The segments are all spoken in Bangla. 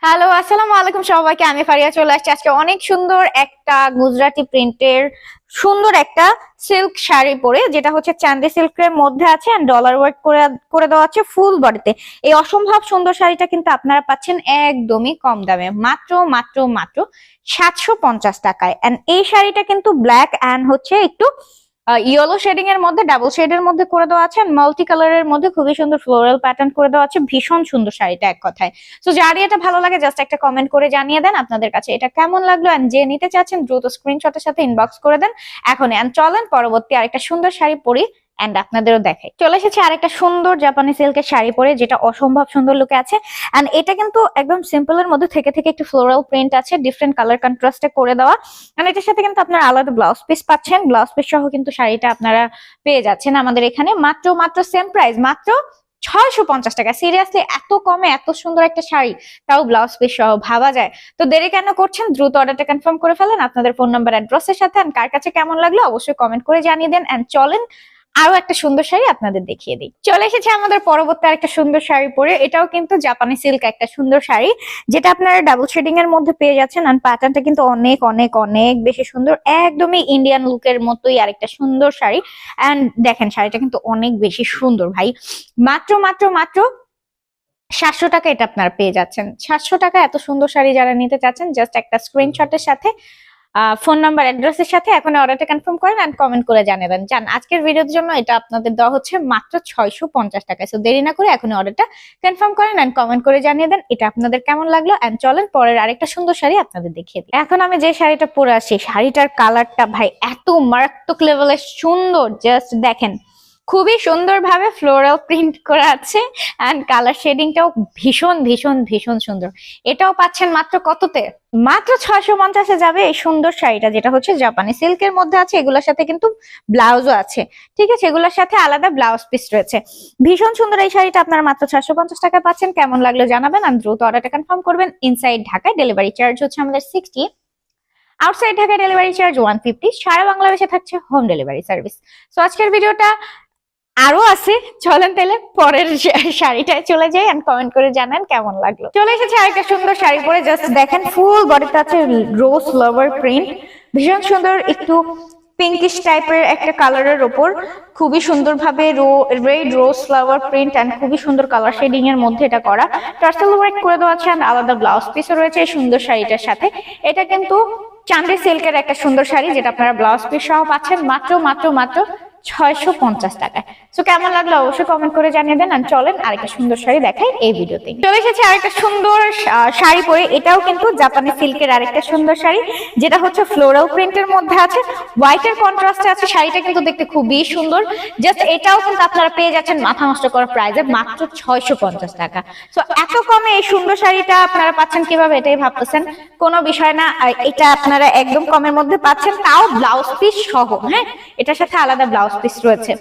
হ্যালো, আসসালামু আলাইকুম সবাইকে। আমি ফারিয়া চলে আসছি আজকে অনেক সুন্দর একটা গুজরাটি প্রিন্টের সুন্দর একটা সিল্ক শাড়ি পরে, যেটা হচ্ছে চান্দি সিল্কের মধ্যে আছে এন্ড ডলার ওয়ার্ক করে করে দেওয়া আছে ফুল বডিতে। এই অসম্ভব সুন্দর শাড়িটা কিন্তু আপনারা পাচ্ছেন একদমই কম দামে, মাত্র মাত্র মাত্র 750 টাকায়। এন্ড এই শাড়িটা কিন্তু ব্ল্যাক এন্ড হচ্ছে একটু ইয়েলো শেডিং এর মধ্যে, ডাবল শেডের মধ্যে করে দেওয়া আছে, মাল্টি কালারের মধ্যে খুবই সুন্দর ফ্লোরাল প্যাটার্ন করে দেওয়া আছে। ভীষণ সুন্দর শাড়িটা এক কথায়। তো যার এটা ভালো লাগে জাস্ট একটা কমেন্ট করে জানিয়ে দেন আপনাদের কাছে এটা কেমন লাগলো, এন্ড যে নিতে চাচ্ছেন দ্রুত স্ক্রিনশটের সাথে ইনবক্স করে দেন এখন। এন্ড চলেন পরবর্তী আরেকটা সুন্দর শাড়ি পরি এন্ড আপনাদেরও দেখাই। চলে এসেছে আরেকটা সুন্দর জাপানি সিল্কের শাড়ি পরে, যেটা অসম্ভব সুন্দর লুকে আছে। এন্ড এটা কিন্তু একদম সিম্পলের মধ্যে থেকে থেকে একটু ফ্লোরাল প্রিন্ট আছে, ডিফারেন্ট কালার কন্ট্রাস্টে করে দেওয়া। এন্ড এটার সাথে কিন্তু আপনারা আলাদা ব্লাউজ পিস পাচ্ছেন, ব্লাউজ পিস সহ কিন্তু শাড়িটা আপনারা পেয়ে যাচ্ছেন আমাদের এখানে মাত্র মাত্র সেম প্রাইস, মাত্র 650 টাকা। সিরিয়াসলি এত কমে এত সুন্দর একটা শাড়ি, তাও ব্লাউজ পিস সহ, ভাবা যায়? তো দেরি কেন করছেন, দ্রুত অর্ডারটা কনফার্ম করে ফেলেন আপনাদের ফোন নাম্বার অ্যাড্রেসের সাথে। এন্ড কার কাছে কেমন লাগলো অবশ্যই কমেন্ট করে জানিয়ে দেন। এন্ড চলেন আরো একটা সুন্দর শাড়ি আপনাদের দেখিয়ে দিই। চলে এসেছে আমাদের পরবর্তী আরেকটা সুন্দর শাড়ি পরে। এটাও কিন্তু জাপানি সিল্ক একটা সুন্দর শাড়ি, যেটা আপনারা ডাবল শেডিং এর মধ্যে পেয়ে যাচ্ছেন। আর প্যাটার্নটা কিন্তু অনেক অনেক অনেক বেশি সুন্দর, একদমই ইন্ডিয়ান লুকের মতোই আরেকটা সুন্দর শাড়ি। এন্ড দেখেন শাড়িটা কিন্তু অনেক বেশি সুন্দর ভাই। মাত্র মাত্র মাত্র 700 টাকা এটা আপনারা পেয়ে যাচ্ছেন। 700 টাকা এত সুন্দর শাড়ি যারা নিতে চাচ্ছেন জাস্ট একটা স্ক্রিনশটের সাথে ফোন নাম্বার অ্যাড্রেসের সাথে এখন অর্ডারটা কনফার্ম করেন এন্ড কমেন্ট করে জানিয়ে দেন। জান আজকের ভিডিওর জন্য এটা আপনাদের দেওয়া হচ্ছে মাত্র 650 টাকায়। সো দেরি না করে এখন অর্ডারটা কনফার্ম করেন এন্ড কমেন্ট করে জানিয়ে দেন এটা আপনাদের কেমন লাগলো। এন্ড চলেন পরের আরেকটা সুন্দর শাড়ি আপনাদের দেখিয়ে দিই। এখন আমি যে শাড়িটা পরে আসি, শাড়িটার কালারটা ভাই এত মারাত্মক লেভেলের সুন্দর, জাস্ট দেখেন খুবই সুন্দরভাবে ফ্লোরাল প্রিন্ট করা আছে এন্ড কালার শেডিংটাও ভীষণ ভীষণ ভীষণ সুন্দর। এটাও পাচ্ছেন মাত্র কততে? মাত্র 650-এ যাবে এই সুন্দর শাড়িটা, যেটা হচ্ছে জাপানি সিল্কের মধ্যে আছে। এগুলোর সাথে কিন্তু ব্লাউজও আছে, ঠিক আছে? এগুলোর সাথে আলাদা ব্লাউজ পিস রয়েছে। ভীষণ সুন্দর এই শাড়িটা আপনারা মাত্র 650 টাকা পাচ্ছেন। কেমন লাগলো জানাবেন আর দ্রুত অর্ডারটা কনফার্ম করবেন। ইনসাইড ঢাকায় ডেলিভারি চার্জ হচ্ছে আমাদের 60, আউটসাইড ঢাকায় ডেলিভারি চার্জ 150। সারা বাংলাদেশে থাকছে হোম ডেলিভারি সার্ভিস। সো আজকের ভিডিওটা আরো আছে, চলেন তাহলে পরের শাড়িটায় চলে যাই এন্ড কমেন্ট করে জানান কেমন লাগলো। চলে এসেছে আরেকটা সুন্দর শাড়ি পরে, জাস্ট দেখেন ফুল বডিতে আছে রোজ ফ্লাওয়ার প্রিন্ট, ভীষণ সুন্দর একটু পিঙ্কিশ টাইপের একটা কালারের ওপর খুবই সুন্দরভাবে red rose flower print and খুবই সুন্দর কালার শেডিং এর মধ্যে এটা করা। টার্সেল ওয়ার্ক করে দেওয়া আছে এন্ড আলাদা ব্লাউজ পিসও রয়েছে এই সুন্দর শাড়িটার সাথে। এটা কিন্তু চান্দি সিল্কের একটা সুন্দর শাড়ি, যেটা আপনারা ব্লাউজ পিস সহ পাচ্ছেন মাত্র মাত্র মাত্র 650 টাকায়। সো কেমন লাগলো অবশ্যই কমেন্ট করে জানিয়ে দেন। আর চলেন আরেকটা সুন্দর শাড়ি দেখাই এই ভিডিওতে। চলে এসেছে আরেকটা সুন্দর শাড়ি পরে, এটাও কিন্তু জাপানি সিল্কের আরেকটা সুন্দর শাড়ি, যেটা হচ্ছে ফ্লোরাল প্রিন্টের মধ্যে আছে, হোয়াইটের কন্ট্রাস্টে আছে। শাড়িটা কিন্তু দেখতে খুবই সুন্দর, জাস্ট এটাও কিন্তু আপনারা পেয়ে যাচ্ছেন মাথা নষ্ট করা প্রাইসে মাত্র 650 টাকা। সো এত কমে এই সুন্দর শাড়িটা আপনারা পাচ্ছেন কিভাবে এটাই ভাবতেছেন, কোনো বিষয় না। এটা আপনারা একদম কমের মধ্যে পাচ্ছেন, তাও ব্লাউজ পিস সহ। হ্যাঁ, এটার সাথে আলাদা ব্লাউজ পিস রয়েছে।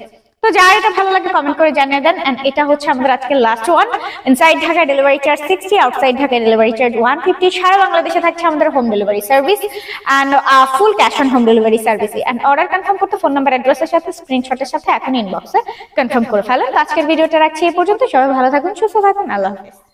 তো যার এটা ভালো লাগে কমেন্ট করে জানিয়ে দেন। এন্ড এটা হচ্ছে আমাদের আজকে last one. Inside Dhaka delivery charge 60, outside Dhaka delivery charge 150। সারা বাংলাদেশে থাকছে আমাদের home delivery service and full cash on home delivery service. And order confirm করতে ফোন নাম্বার অ্যাড্রেসের সাথে স্ক্রিনশটের সাথে এখন ইনবক্সে কনফার্ম করে ফেলেন। তো আজকের ভিডিওটা রাখছি এই পর্যন্ত। সবাই ভালো থাকুন, সুস্থ থাকুন, আল্লাহ হাফেজ।